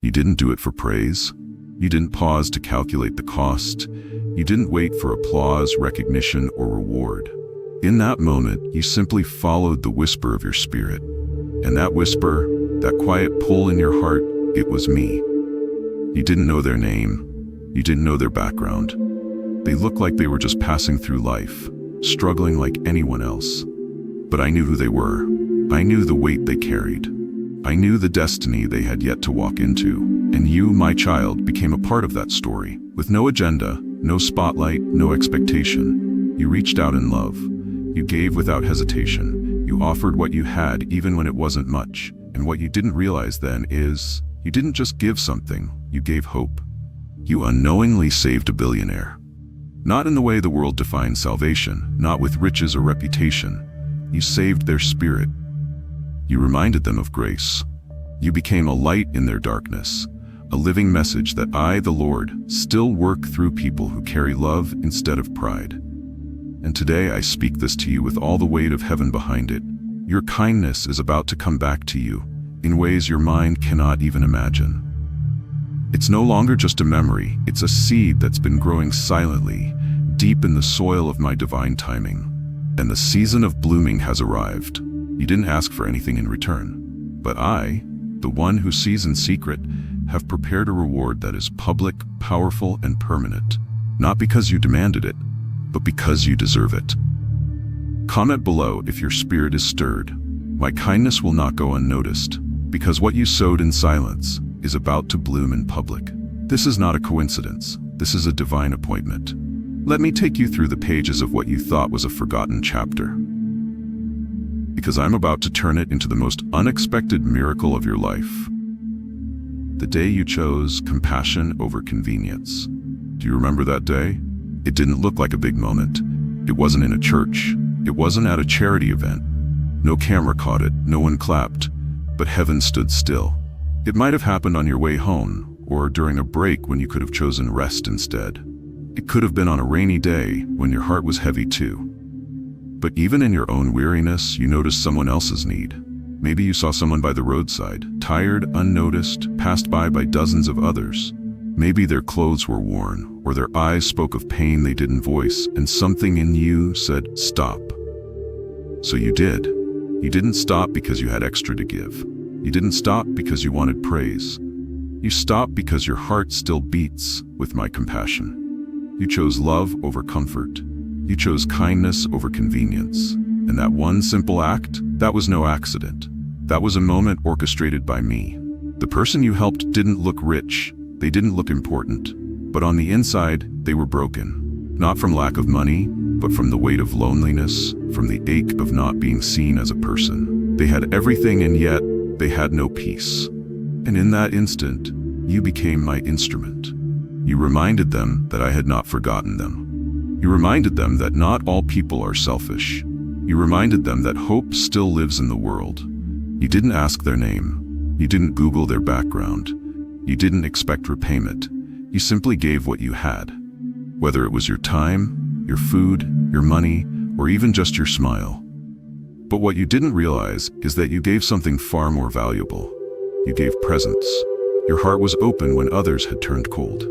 You didn't do it for praise. You didn't pause to calculate the cost. You didn't wait for applause, recognition, or reward. In that moment, you simply followed the whisper of your spirit. And that whisper, that quiet pull in your heart, it was me. You didn't know their name. You didn't know their background. They looked like they were just passing through life, struggling like anyone else. But I knew who they were. I knew the weight they carried. I knew the destiny they had yet to walk into. And you, my child, became a part of that story. With no agenda, no spotlight, no expectation. You reached out in love. You gave without hesitation. You offered what you had even when it wasn't much. And what you didn't realize then is, you didn't just give something, you gave hope. You unknowingly saved a billionaire. Not in the way the world defines salvation, not with riches or reputation. You saved their spirit. You reminded them of grace. You became a light in their darkness, a living message that I, the Lord, still work through people who carry love instead of pride. And today I speak this to you with all the weight of heaven behind it. Your kindness is about to come back to you in ways your mind cannot even imagine. It's no longer just a memory, it's a seed that's been growing silently, deep in the soil of my divine timing. And the season of blooming has arrived. You didn't ask for anything in return. But I, the one who sees in secret, have prepared a reward that is public, powerful, and permanent. Not because you demanded it, but because you deserve it. Comment below if your spirit is stirred. My kindness will not go unnoticed, because what you sowed in silence is about to bloom in public. This is not a coincidence. This is a divine appointment. Let me take you through the pages of what you thought was a forgotten chapter. Because I'm about to turn it into the most unexpected miracle of your life. The day you chose compassion over convenience. Do you remember that day? It didn't look like a big moment. It wasn't in a church. It wasn't at a charity event. No camera caught it, no one clapped, but heaven stood still. It might have happened on your way home, or during a break when you could have chosen rest instead. It could have been on a rainy day when your heart was heavy too. But even in your own weariness, you noticed someone else's need. Maybe you saw someone by the roadside, tired, unnoticed, passed by dozens of others. Maybe their clothes were worn, or their eyes spoke of pain they didn't voice, and something in you said, stop. So you did. You didn't stop because you had extra to give. You didn't stop because you wanted praise. You stopped because your heart still beats with my compassion. You chose love over comfort. You chose kindness over convenience. And that one simple act, that was no accident. That was a moment orchestrated by me. The person you helped didn't look rich. They didn't look important. But on the inside, they were broken. Not from lack of money, but from the weight of loneliness, from the ache of not being seen as a person. They had everything and yet they had no peace. And in that instant, you became my instrument. You reminded them that I had not forgotten them. You reminded them that not all people are selfish. You reminded them that hope still lives in the world. You didn't ask their name. You didn't Google their background. You didn't expect repayment. You simply gave what you had. Whether it was your time, your food, your money, or even just your smile. But what you didn't realize is that you gave something far more valuable. You gave presence. Your heart was open when others had turned cold.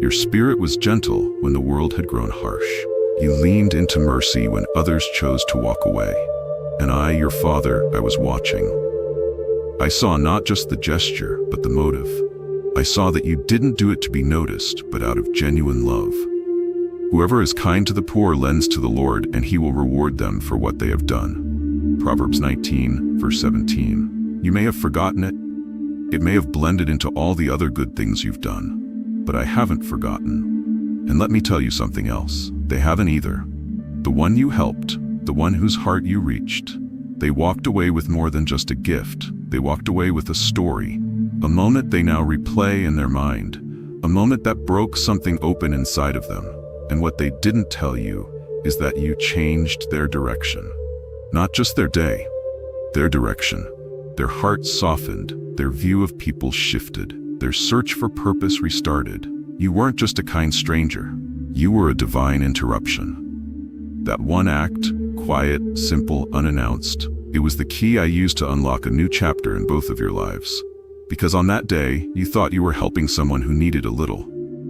Your spirit was gentle when the world had grown harsh. You leaned into mercy when others chose to walk away. And I, your father, I was watching. I saw not just the gesture, but the motive. I saw that you didn't do it to be noticed, but out of genuine love. Whoever is kind to the poor lends to the Lord, and he will reward them for what they have done. Proverbs 19, verse 17. You may have forgotten it. It may have blended into all the other good things you've done. But I haven't forgotten. And let me tell you something else. They haven't either. The one you helped, the one whose heart you reached, they walked away with more than just a gift. They walked away with a story. A moment they now replay in their mind. A moment that broke something open inside of them. And what they didn't tell you is that you changed their direction. Not just their day, their direction. Their hearts softened, their view of people shifted, their search for purpose restarted. You weren't just a kind stranger. You were a divine interruption. That one act, quiet, simple, unannounced, it was the key I used to unlock a new chapter in both of your lives. Because on that day, you thought you were helping someone who needed a little.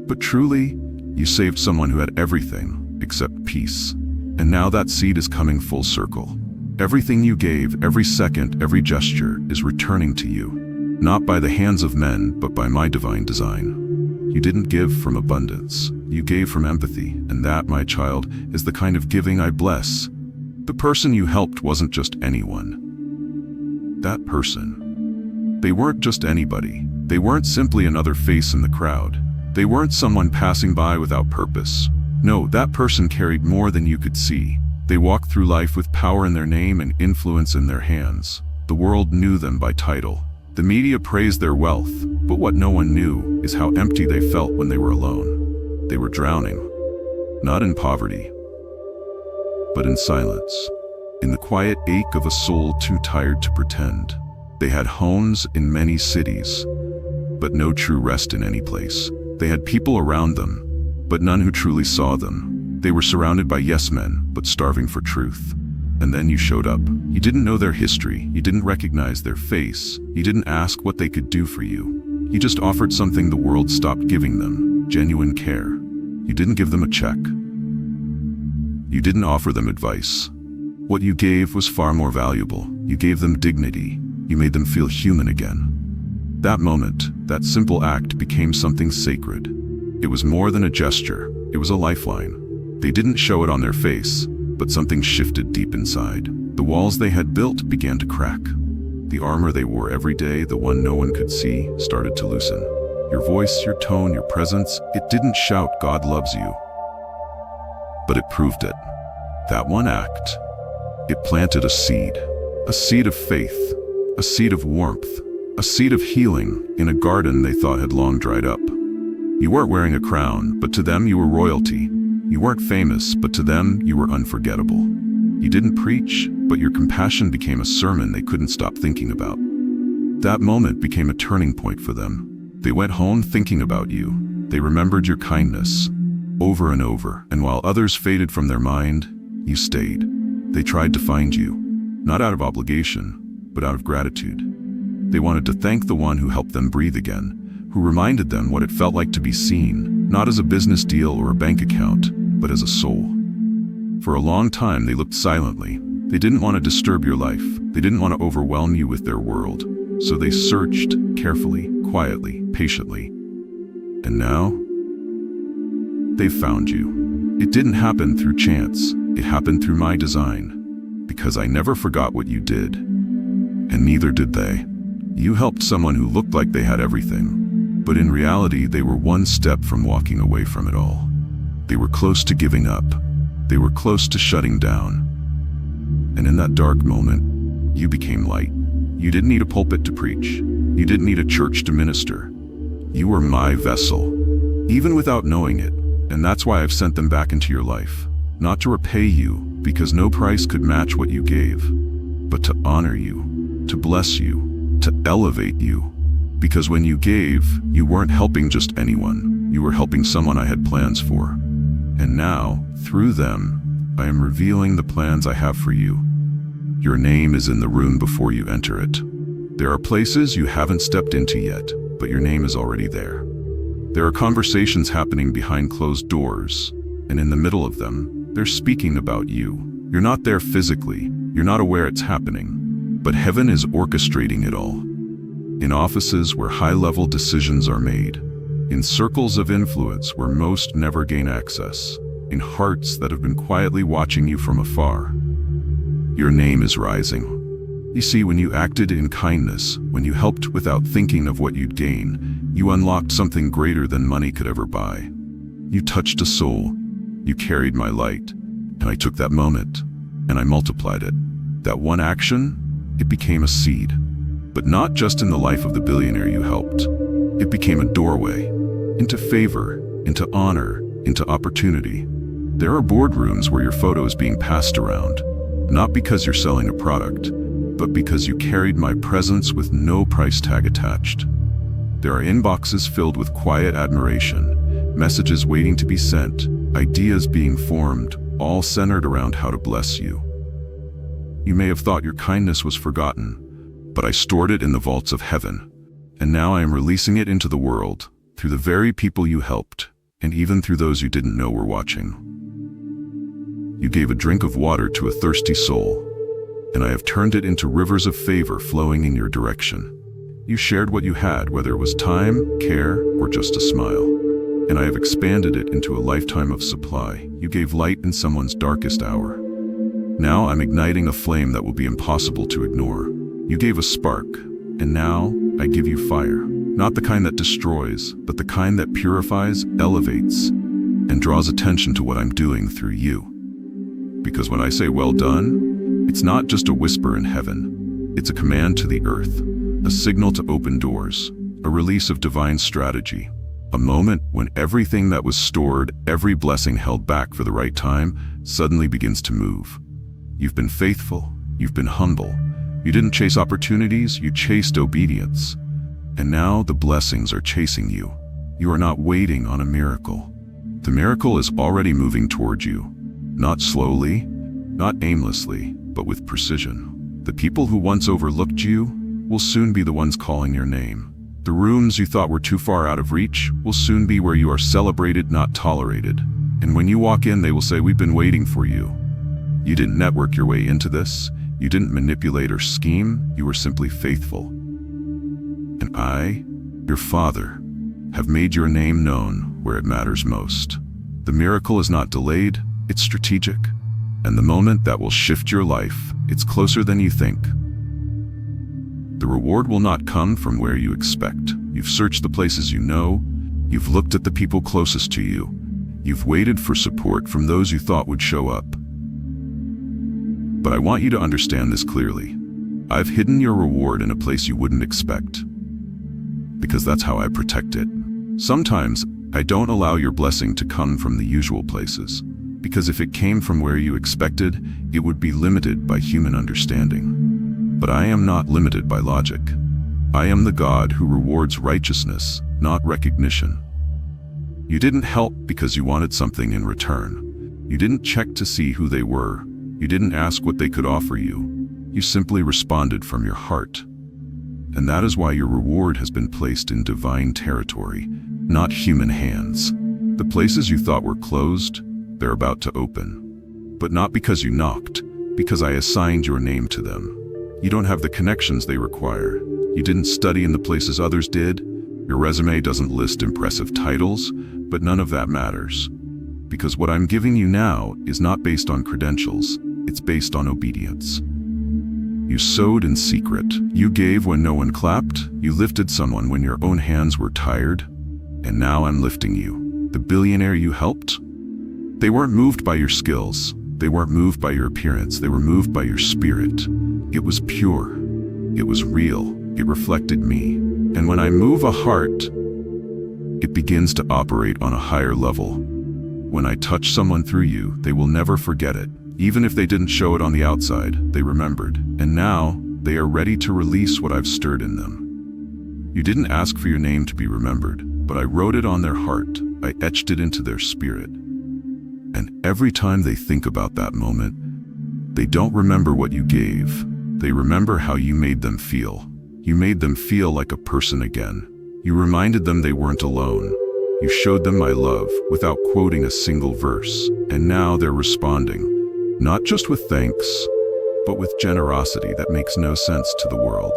But truly, you saved someone who had everything except peace. And now that seed is coming full circle. Everything you gave, every second, every gesture is returning to you. Not by the hands of men, but by my divine design. You didn't give from abundance. You gave from empathy, and that, my child, is the kind of giving I bless. The person you helped wasn't just anyone. That person. They weren't just anybody. They weren't simply another face in the crowd. They weren't someone passing by without purpose. No, that person carried more than you could see. They walked through life with power in their name and influence in their hands. The world knew them by title. The media praised their wealth, but what no one knew is how empty they felt when they were alone. They were drowning, not in poverty, but in silence, in the quiet ache of a soul too tired to pretend. They had homes in many cities, but no true rest in any place. They had people around them, but none who truly saw them. They were surrounded by yes men, but starving for truth. And then you showed up. You didn't know their history. You didn't recognize their face. You didn't ask what they could do for you. You just offered something the world stopped giving them: genuine care. You didn't give them a check. You didn't offer them advice. What you gave was far more valuable. You gave them dignity. You made them feel human again. That moment, that simple act became something sacred. It was more than a gesture. It was a lifeline. They didn't show it on their face, but something shifted deep inside. The walls they had built began to crack. The armor they wore every day, the one no one could see, started to loosen. Your voice, your tone, your presence, it didn't shout, "God loves you," but it proved it. That one act, it planted a seed of faith, a seed of warmth, a seed of healing in a garden they thought had long dried up. You weren't wearing a crown, but to them you were royalty. You weren't famous, but to them you were unforgettable. You didn't preach, but your compassion became a sermon they couldn't stop thinking about. That moment became a turning point for them. They went home thinking about you. They remembered your kindness over and over, and while others faded from their mind, you stayed. They tried to find you, not out of obligation, but out of gratitude. They wanted to thank the one who helped them breathe again, who reminded them what it felt like to be seen, not as a business deal or a bank account, but as a soul. For a long time, they looked silently. They didn't want to disturb your life. They didn't want to overwhelm you with their world. So they searched carefully, quietly, patiently. And now, they've found you. It didn't happen through chance. It happened through my design. Because I never forgot what you did. And neither did they. You helped someone who looked like they had everything. But in reality, they were one step from walking away from it all. They were close to giving up. They were close to shutting down. And in that dark moment, you became light. You didn't need a pulpit to preach. You didn't need a church to minister. You were my vessel, even without knowing it. And that's why I've sent them back into your life. Not to repay you, because no price could match what you gave, but to honor you, to bless you, to elevate you. Because when you gave, you weren't helping just anyone. You were helping someone I had plans for. And now, through them, I am revealing the plans I have for you. Your name is in the room before you enter it. There are places you haven't stepped into yet, but your name is already there. There are conversations happening behind closed doors, and in the middle of them, they're speaking about you. You're not there physically, you're not aware it's happening, but heaven is orchestrating it all. In offices where high-level decisions are made, in circles of influence where most never gain access, in hearts that have been quietly watching you from afar. Your name is rising. You see, when you acted in kindness, when you helped without thinking of what you'd gain, you unlocked something greater than money could ever buy. You touched a soul. You carried my light. And I took that moment, and I multiplied it. That one action, it became a seed. But not just in the life of the billionaire you helped. It became a doorway into favor, into honor, into opportunity. There are boardrooms where your photo is being passed around, not because you're selling a product, but because you carried my presence with no price tag attached. There are inboxes filled with quiet admiration, messages waiting to be sent, ideas being formed, all centered around how to bless you. You may have thought your kindness was forgotten, but I stored it in the vaults of heaven. And now I am releasing it into the world, through the very people you helped, and even through those you didn't know were watching. You gave a drink of water to a thirsty soul, and I have turned it into rivers of favor flowing in your direction. You shared what you had, whether it was time, care, or just a smile. And I have expanded it into a lifetime of supply. You gave light in someone's darkest hour. Now I'm igniting a flame that will be impossible to ignore. You gave a spark, and now I give you fire. Not the kind that destroys, but the kind that purifies, elevates, and draws attention to what I'm doing through you. Because when I say well done, it's not just a whisper in heaven. It's a command to the earth, a signal to open doors, a release of divine strategy. A moment when everything that was stored, every blessing held back for the right time, suddenly begins to move. You've been faithful, you've been humble. You didn't chase opportunities, you chased obedience. And now the blessings are chasing you. You are not waiting on a miracle. The miracle is already moving toward you. Not slowly, not aimlessly, but with precision. The people who once overlooked you will soon be the ones calling your name. The rooms you thought were too far out of reach will soon be where you are celebrated, not tolerated. And when you walk in, they will say, "We've been waiting for you." You didn't network your way into this. You didn't manipulate or scheme. You were simply faithful. And I, your Father, have made your name known where it matters most. The miracle is not delayed, it's strategic. And the moment that will shift your life, it's closer than you think. The reward will not come from where you expect. You've searched the places you know. You've looked at the people closest to you. You've waited for support from those you thought would show up. But I want you to understand this clearly. I've hidden your reward in a place you wouldn't expect. Because that's how I protect it. Sometimes I don't allow your blessing to come from the usual places. Because if it came from where you expected, it would be limited by human understanding. But I am not limited by logic. I am the God who rewards righteousness, not recognition. You didn't help because you wanted something in return. You didn't check to see who they were. You didn't ask what they could offer you. You simply responded from your heart. And that is why your reward has been placed in divine territory, not human hands. The places you thought were closed, they're about to open. But not because you knocked, because I assigned your name to them. You don't have the connections they require. You didn't study in the places others did. Your resume doesn't list impressive titles, but none of that matters. Because what I'm giving you now is not based on credentials, it's based on obedience. You sowed in secret. You gave when no one clapped. You lifted someone when your own hands were tired. And now I'm lifting you. The billionaire you helped? They weren't moved by your skills. They weren't moved by your appearance. They were moved by your spirit. It was pure. It was real. It reflected me. And when I move a heart, it begins to operate on a higher level. When I touch someone through you, they will never forget it. Even if they didn't show it on the outside, they remembered. And now, they are ready to release what I've stirred in them. You didn't ask for your name to be remembered, but I wrote it on their heart. I etched it into their spirit. And every time they think about that moment, they don't remember what you gave. They remember how you made them feel. You made them feel like a person again. You reminded them they weren't alone. You showed them my love without quoting a single verse. And now they're responding. Not just with thanks, but with generosity that makes no sense to the world.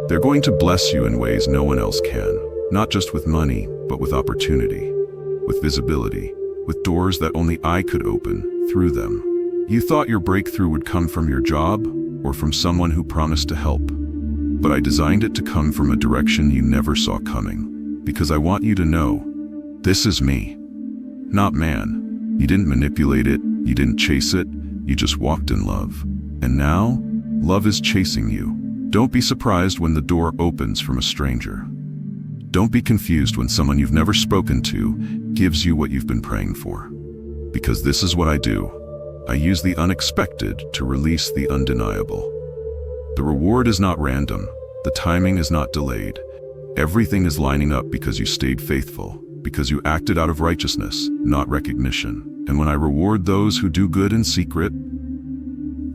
They're going to bless you in ways no one else can, not just with money, but with opportunity, with visibility, with doors that only I could open through them. You thought your breakthrough would come from your job or from someone who promised to help, but I designed it to come from a direction you never saw coming, because I want you to know, this is me, not man. You didn't manipulate it. You didn't chase it, you just walked in love. And now, love is chasing you. Don't be surprised when the door opens from a stranger. Don't be confused when someone you've never spoken to gives you what you've been praying for. Because this is what I do. I use the unexpected to release the undeniable. The reward is not random. The timing is not delayed. Everything is lining up because you stayed faithful, because you acted out of righteousness, not recognition. And when I reward those who do good in secret,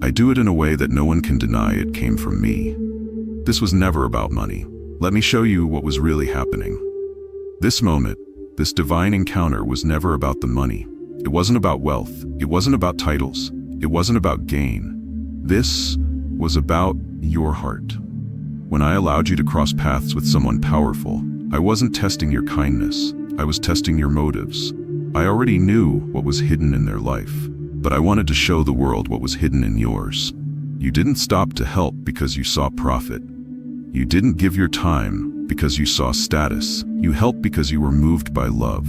I do it in a way that no one can deny it came from me. This was never about money. Let me show you what was really happening. This moment, this divine encounter was never about the money. It wasn't about wealth. It wasn't about titles. It wasn't about gain. This was about your heart. When I allowed you to cross paths with someone powerful, I wasn't testing your kindness. I was testing your motives. I already knew what was hidden in their life, but I wanted to show the world what was hidden in yours. You didn't stop to help because you saw profit. You didn't give your time because you saw status. You helped because you were moved by love.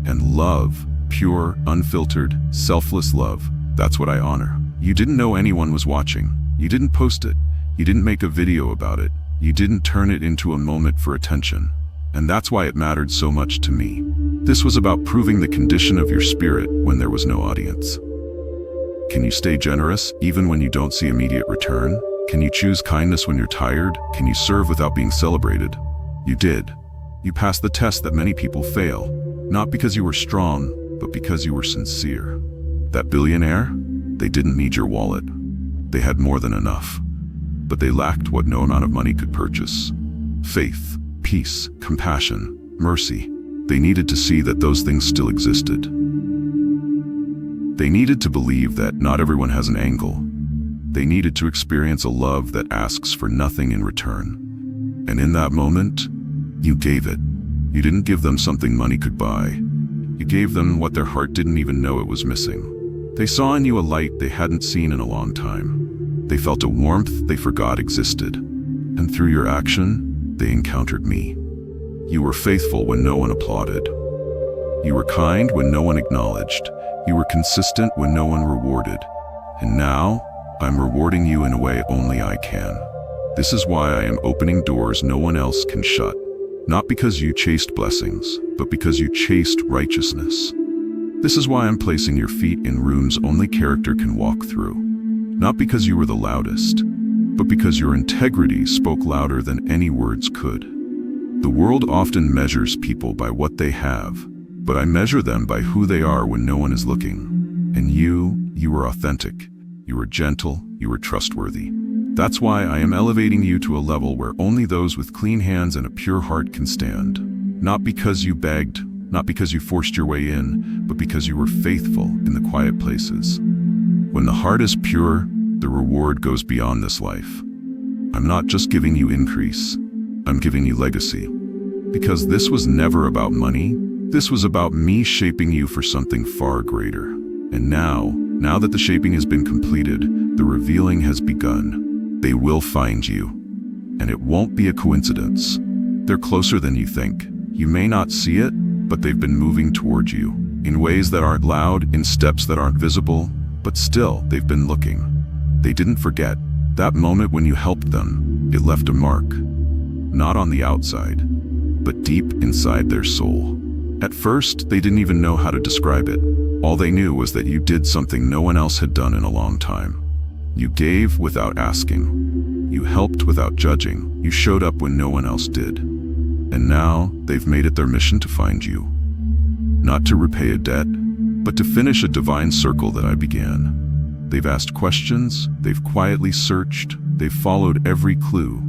And love, pure, unfiltered, selfless love, that's what I honor. You didn't know anyone was watching. You didn't post it. You didn't make a video about it. You didn't turn it into a moment for attention. And that's why it mattered so much to me. This was about proving the condition of your spirit when there was no audience. Can you stay generous even when you don't see immediate return? Can you choose kindness when you're tired? Can you serve without being celebrated? You did. You passed the test that many people fail, not because you were strong, but because you were sincere. That billionaire, they didn't need your wallet. They had more than enough. But they lacked what no amount of money could purchase: faith, peace, compassion, mercy. They needed to see that those things still existed. They needed to believe that not everyone has an angle. They needed to experience a love that asks for nothing in return. And in that moment, you gave it. You didn't give them something money could buy. You gave them what their heart didn't even know it was missing. They saw in you a light they hadn't seen in a long time. They felt a warmth they forgot existed. And through your action, they encountered me. You were faithful when no one applauded. You were kind when no one acknowledged. You were consistent when no one rewarded. And now, I'm rewarding you in a way only I can. This is why I am opening doors no one else can shut. Not because you chased blessings, but because you chased righteousness. This is why I'm placing your feet in rooms only character can walk through. Not because you were the loudest, but because your integrity spoke louder than any words could. The world often measures people by what they have, but I measure them by who they are when no one is looking. And you were authentic. You were gentle. You were trustworthy. That's why I am elevating you to a level where only those with clean hands and a pure heart can stand. Not because you begged, not because you forced your way in, but because you were faithful in the quiet places. When the heart is pure, the reward goes beyond this life. I'm not just giving you increase, I'm giving you legacy. Because this was never about money, this was about me shaping you for something far greater. And now that the shaping has been completed, the revealing has begun. They will find you. And it won't be a coincidence. They're closer than you think. You may not see it, but they've been moving towards you. In ways that aren't loud, in steps that aren't visible, but still, they've been looking. They didn't forget. That moment when you helped them, it left a mark. Not on the outside, but deep inside their soul. At first, they didn't even know how to describe it. All they knew was that you did something no one else had done in a long time. You gave without asking. You helped without judging. You showed up when no one else did. And now, they've made it their mission to find you. Not to repay a debt, but to finish a divine circle that I began. They've asked questions, they've quietly searched, they've followed every clue.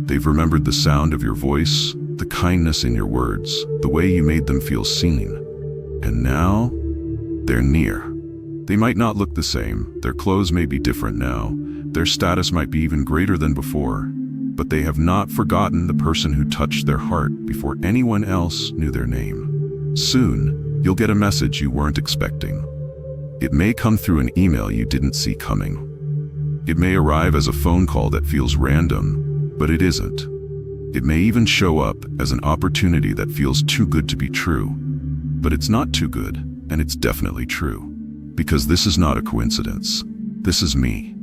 They've remembered the sound of your voice, the kindness in your words, the way you made them feel seen. And now, they're near. They might not look the same, their clothes may be different now, their status might be even greater than before, but they have not forgotten the person who touched their heart before anyone else knew their name. Soon, you'll get a message you weren't expecting. It may come through an email you didn't see coming. It may arrive as a phone call that feels random, but it isn't. It may even show up as an opportunity that feels too good to be true, but it's not too good, and it's definitely true. Because this is not a coincidence. This is me.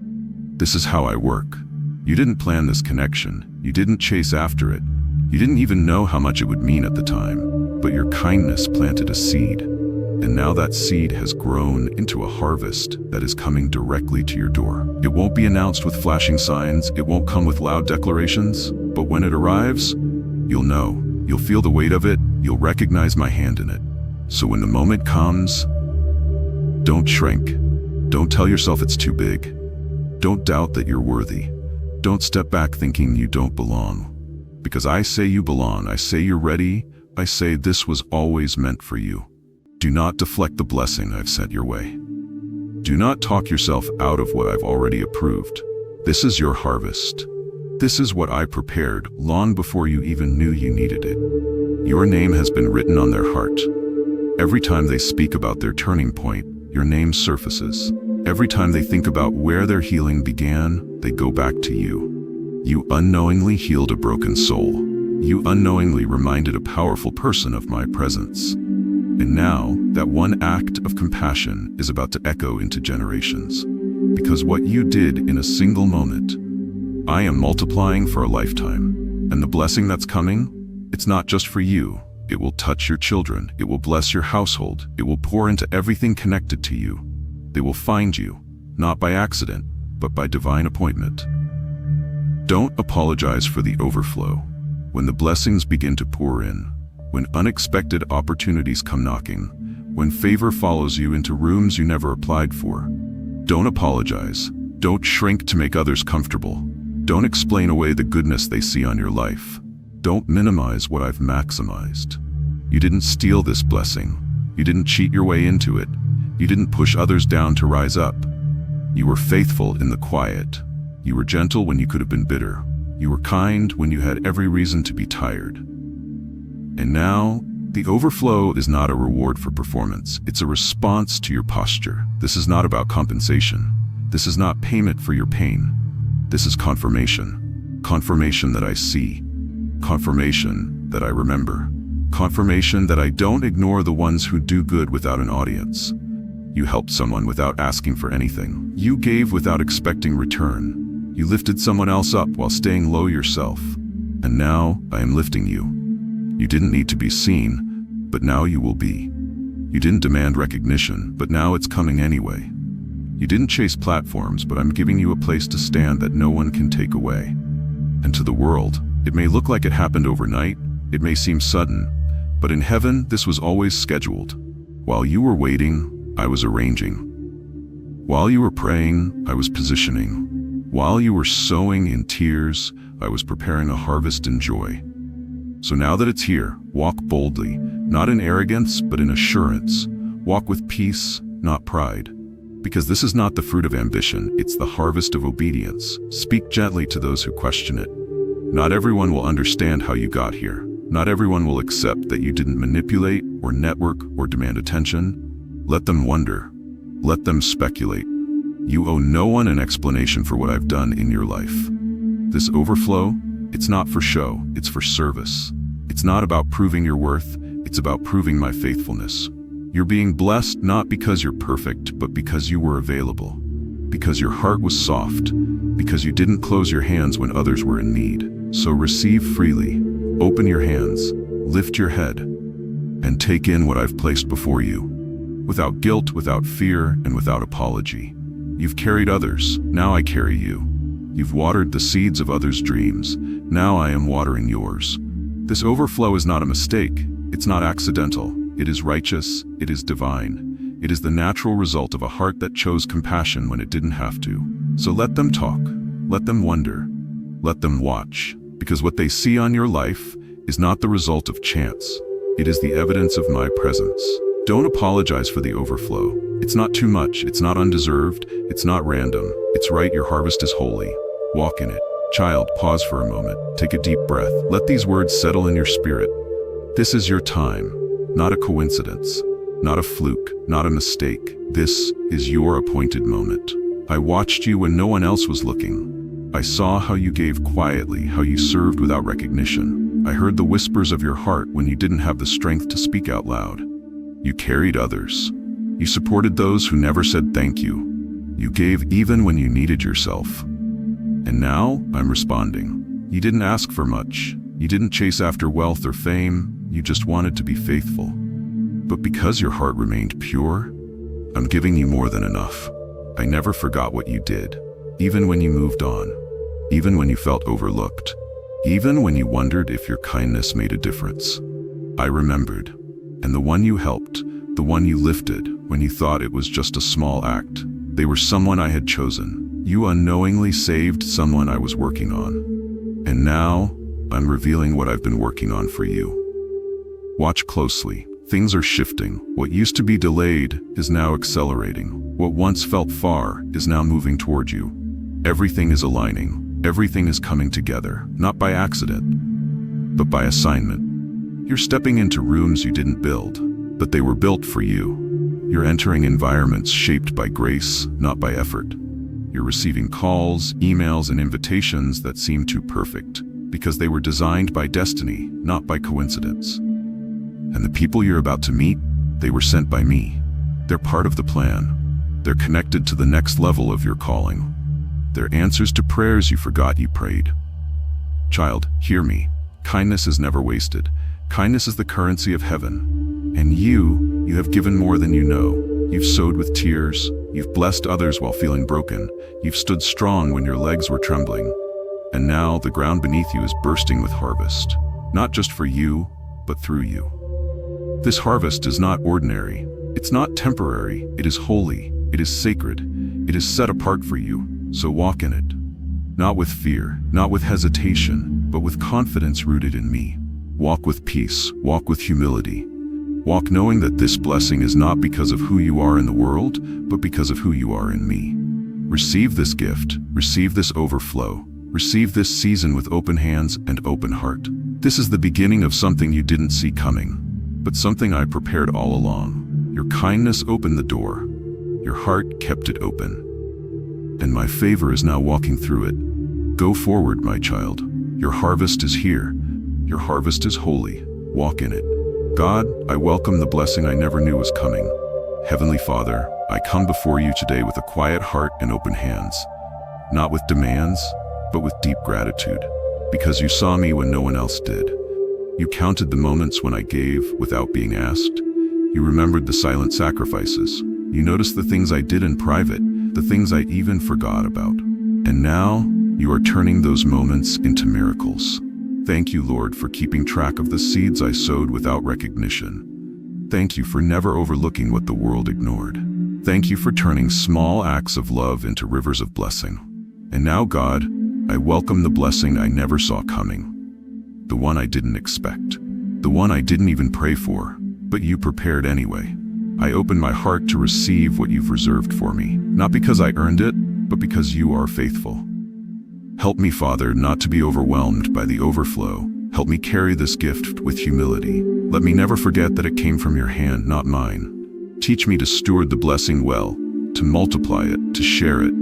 This is how I work. You didn't plan this connection. You didn't chase after it. You didn't even know how much it would mean at the time, but your kindness planted a seed. And now that seed has grown into a harvest that is coming directly to your door. It won't be announced with flashing signs. It won't come with loud declarations. But when it arrives, you'll know. You'll feel the weight of it. You'll recognize my hand in it. So when the moment comes, don't shrink. Don't tell yourself it's too big. Don't doubt that you're worthy. Don't step back thinking you don't belong. Because I say you belong, I say you're ready, I say this was always meant for you. Do not deflect the blessing I've sent your way. Do not talk yourself out of what I've already approved. This is your harvest. This is what I prepared long before you even knew you needed it. Your name has been written on their heart. Every time they speak about their turning point, your name surfaces. Every time they think about where their healing began, they go back to you. You unknowingly healed a broken soul. You unknowingly reminded a powerful person of my presence. And now, that one act of compassion is about to echo into generations. Because what you did in a single moment, I am multiplying for a lifetime. And the blessing that's coming, it's not just for you. It will touch your children. It will bless your household. It will pour into everything connected to you. They will find you, not by accident, but by divine appointment. Don't apologize for the overflow. When the blessings begin to pour in, when unexpected opportunities come knocking, when favor follows you into rooms you never applied for, don't apologize. Don't shrink to make others comfortable. Don't explain away the goodness they see on your life. Don't minimize what I've maximized. You didn't steal this blessing. You didn't cheat your way into it. You didn't push others down to rise up. You were faithful in the quiet. You were gentle when you could have been bitter. You were kind when you had every reason to be tired. And now, the overflow is not a reward for performance. It's a response to your posture. This is not about compensation. This is not payment for your pain. This is confirmation. Confirmation that I see. Confirmation that I remember. Confirmation that I don't ignore the ones who do good without an audience. You helped someone without asking for anything. You gave without expecting return. You lifted someone else up while staying low yourself. And now I am lifting you. You didn't need to be seen, but now you will be. You didn't demand recognition, but now it's coming anyway. You didn't chase platforms, but I'm giving you a place to stand that no one can take away. And to the world, it may look like it happened overnight, it may seem sudden, but in heaven, this was always scheduled. While you were waiting, I was arranging. While you were praying, I was positioning. While you were sowing in tears, I was preparing a harvest in joy. So now that it's here, walk boldly, not in arrogance, but in assurance. Walk with peace, not pride. Because this is not the fruit of ambition, it's the harvest of obedience. Speak gently to those who question it. Not everyone will understand how you got here. Not everyone will accept that you didn't manipulate or network or demand attention. Let them wonder. Let them speculate. You owe no one an explanation for what I've done in your life. This overflow, it's not for show, it's for service. It's not about proving your worth, it's about proving my faithfulness. You're being blessed not because you're perfect, but because you were available. Because your heart was soft. Because you didn't close your hands when others were in need. So receive freely. Open your hands. Lift your head. And take in what I've placed before you. Without guilt, without fear, and without apology. You've carried others. Now I carry you. You've watered the seeds of others' dreams. Now I am watering yours. This overflow is not a mistake. It's not accidental. It is righteous. It is divine. It is the natural result of a heart that chose compassion when it didn't have to. So let them talk. Let them wonder. Let them watch. Because what they see on your life is not the result of chance. It is the evidence of my presence. Don't apologize for the overflow. It's not too much. It's not undeserved. It's not random. It's right. Your harvest is holy. Walk in it. Child, pause for a moment. Take a deep breath. Let these words settle in your spirit. This is your time. Not a coincidence, not a fluke, not a mistake. This is your appointed moment. I watched you when no one else was looking. I saw how you gave quietly, how you served without recognition. I heard the whispers of your heart when you didn't have the strength to speak out loud. You carried others. You supported those who never said thank you. You gave even when you needed yourself. And now I'm responding. You didn't ask for much. You didn't chase after wealth or fame. You just wanted to be faithful. But because your heart remained pure, I'm giving you more than enough. I never forgot what you did, even when you moved on, even when you felt overlooked, even when you wondered if your kindness made a difference. I remembered, and the one you helped, the one you lifted when you thought it was just a small act, they were someone I had chosen. You unknowingly saved someone I was working on. And now, I'm revealing what I've been working on for you. Watch closely. Things are shifting. What used to be delayed is now accelerating. What once felt far is now moving toward you. Everything is aligning. Everything is coming together, not by accident, but by assignment. You're stepping into rooms you didn't build, but they were built for you. You're entering environments shaped by grace, not by effort. You're receiving calls, emails, and invitations that seem too perfect, because they were designed by destiny, not by coincidence. And the people you're about to meet, they were sent by me. They're part of the plan. They're connected to the next level of your calling. They're answers to prayers you forgot you prayed. Child, hear me. Kindness is never wasted. Kindness is the currency of heaven. And you have given more than you know. You've sowed with tears. You've blessed others while feeling broken. You've stood strong when your legs were trembling. And now the ground beneath you is bursting with harvest. Not just for you, but through you. This harvest is not ordinary. It's not temporary. It is holy. It is sacred. It is set apart for you, so walk in it. Not with fear, not with hesitation, but with confidence rooted in me. Walk with peace. Walk with humility. Walk knowing that this blessing is not because of who you are in the world, but because of who you are in me. Receive this gift. Receive this overflow. Receive this season with open hands and open heart. This is the beginning of something you didn't see coming, but something I prepared all along. Your kindness opened the door. Your heart kept it open. And my favor is now walking through it. Go forward, my child. Your harvest is here. Your harvest is holy. Walk in it. God, I welcome the blessing I never knew was coming. Heavenly Father, I come before you today with a quiet heart and open hands. Not with demands, but with deep gratitude. Because you saw me when no one else did. You counted the moments when I gave without being asked. You remembered the silent sacrifices. You noticed the things I did in private, the things I even forgot about. And now, you are turning those moments into miracles. Thank you, Lord, for keeping track of the seeds I sowed without recognition. Thank you for never overlooking what the world ignored. Thank you for turning small acts of love into rivers of blessing. And now, God, I welcome the blessing I never saw coming. The one I didn't expect. The one I didn't even pray for, but you prepared anyway. I open my heart to receive what you've reserved for me, not because I earned it, but because you are faithful. Help me, Father, not to be overwhelmed by the overflow. Help me carry this gift with humility. Let me never forget that it came from your hand, not mine. Teach me to steward the blessing well, to multiply it, to share it,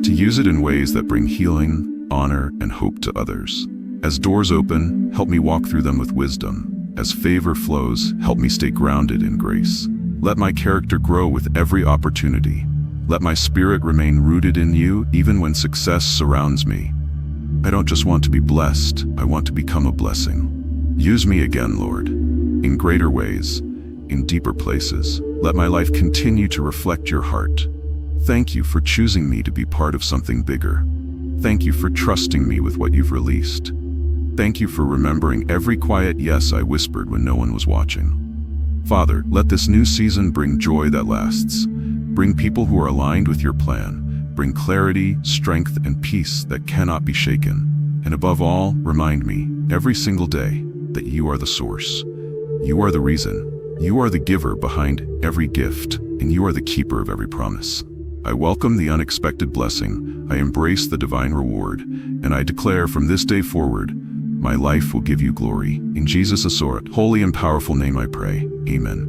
to use it in ways that bring healing, honor, and hope to others. As doors open, help me walk through them with wisdom. As favor flows, help me stay grounded in grace. Let my character grow with every opportunity. Let my spirit remain rooted in you even when success surrounds me. I don't just want to be blessed, I want to become a blessing. Use me again, Lord, in greater ways, in deeper places. Let my life continue to reflect your heart. Thank you for choosing me to be part of something bigger. Thank you for trusting me with what you've released. Thank you for remembering every quiet yes I whispered when no one was watching. Father, let this new season bring joy that lasts. Bring people who are aligned with your plan. Bring clarity, strength, and peace that cannot be shaken. And above all, remind me, every single day, that you are the source. You are the reason. You are the giver behind every gift, and you are the keeper of every promise. I welcome the unexpected blessing, I embrace the divine reward, and I declare from this day forward, my life will give you glory. In Jesus' holy and powerful name I pray. Amen.